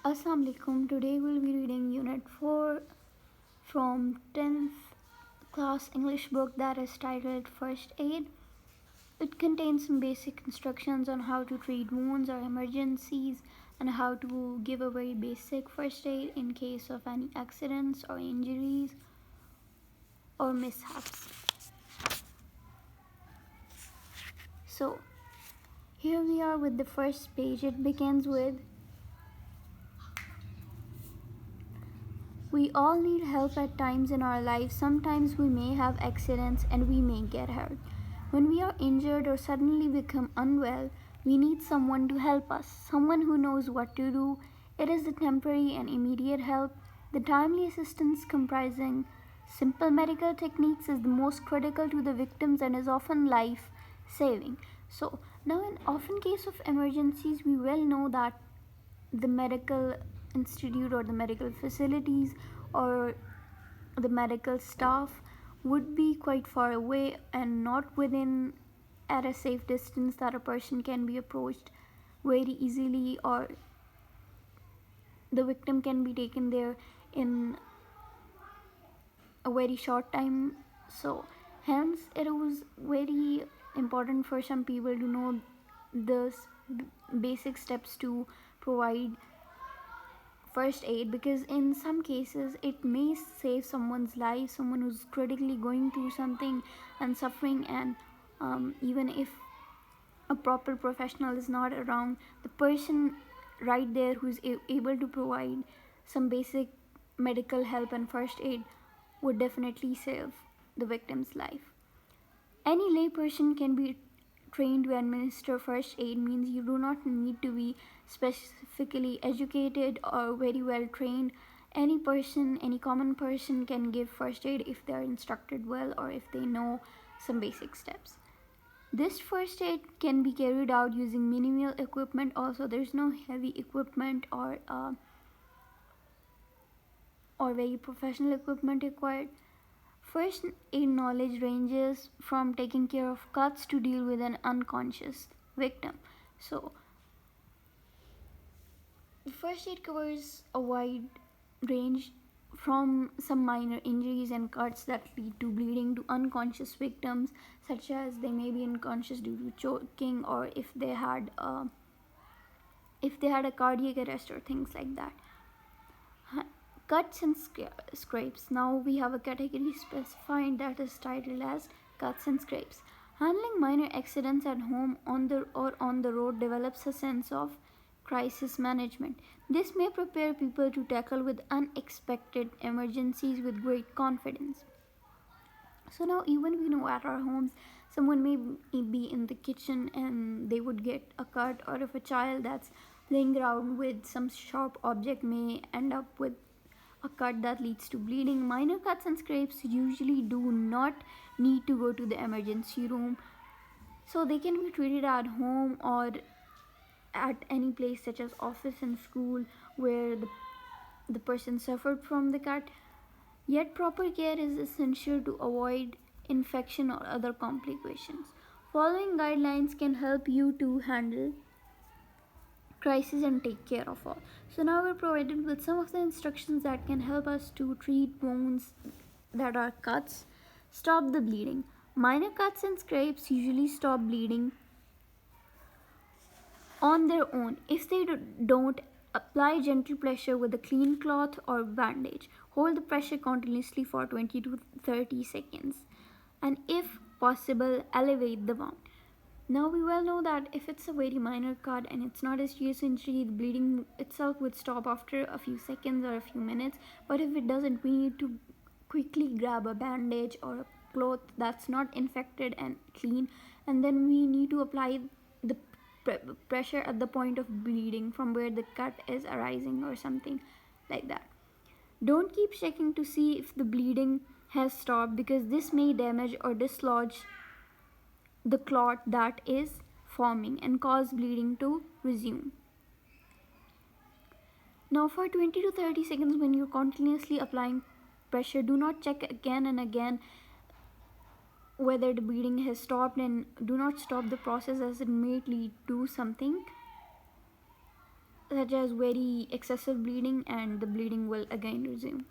Assalamu alaikum. Today we'll be reading Unit 4 from 10th class English book that is titled First Aid. It contains some basic instructions on how to treat wounds or emergencies and how to give a very basic first aid in case of any accidents or injuries or mishaps. So, here we are with the first page. It begins with we all need help at times in our lives. Sometimes we may have accidents and we may get hurt. When we are injured or suddenly become unwell, we need someone to help us, someone who knows what to do. It is the temporary and immediate help. The timely assistance comprising simple medical techniques is the most critical to the victims and is often life saving. So, now in often case of emergencies, we well know that the medical institute or the medical facilities or the medical staff would be quite far away and not within at a safe distance that a person can be approached very easily, or the victim can be taken there in a very short time. So hence it was very important for some people to know the basic steps to provide first aid, because in some cases it may save someone's life, someone who's critically going through something and suffering, and even if a proper professional is not around, the person right there who's able to provide some basic medical help and first aid would definitely save the victim's life. Any layperson can be trained to administer first aid, means you do not need to be specifically educated or very well trained. Any person, any common person can give first aid if they are instructed well or if they know some basic steps. This first aid can be carried out using minimal equipment. Also, there's no heavy equipment or very professional equipment required. First aid knowledge ranges from taking care of cuts to deal with an unconscious victim. So, the first aid covers a wide range from some minor injuries and cuts that lead to bleeding to unconscious victims, such as they may be unconscious due to choking, or if they had a cardiac arrest or things like that. Cuts and scrapes. Now we have a category specified that is titled as cuts and scrapes. Handling minor accidents at home on the road develops a sense of crisis management. This may prepare people to tackle with unexpected emergencies with great confidence. So now even we know at our homes someone may be in the kitchen and they would get a cut, or if a child that's playing around with some sharp object may end up with a cut that leads to bleeding. Minor cuts and scrapes usually do not need to go to the emergency room, so they can be treated at home or at any place such as office and school where the person suffered from the cut. Yet proper care is essential to avoid infection or other complications. Following guidelines can help you to handle crisis and take care of all. So now we're provided with some of the instructions that can help us to treat wounds that are cuts. Stop the bleeding. Minor cuts and scrapes usually stop bleeding on their own. If they don't, apply gentle pressure with a clean cloth or bandage. Hold the pressure continuously for 20 to 30 seconds. And if possible, elevate the wound. Now we well know that if it's a very minor cut and it's not a serious injury, the bleeding itself would stop after a few seconds or a few minutes. But if it doesn't, we need to quickly grab a bandage or a cloth that's not infected and clean, and then we need to apply the pressure at the point of bleeding from where the cut is arising or something like that. Don't keep checking to see if the bleeding has stopped, because this may damage or dislodge the clot that is forming and cause bleeding to resume. Now for 20 to 30 seconds, when you're continuously applying pressure, do not check again and again whether the bleeding has stopped, and do not stop the process as it may lead to something such as very excessive bleeding, and the bleeding will again resume.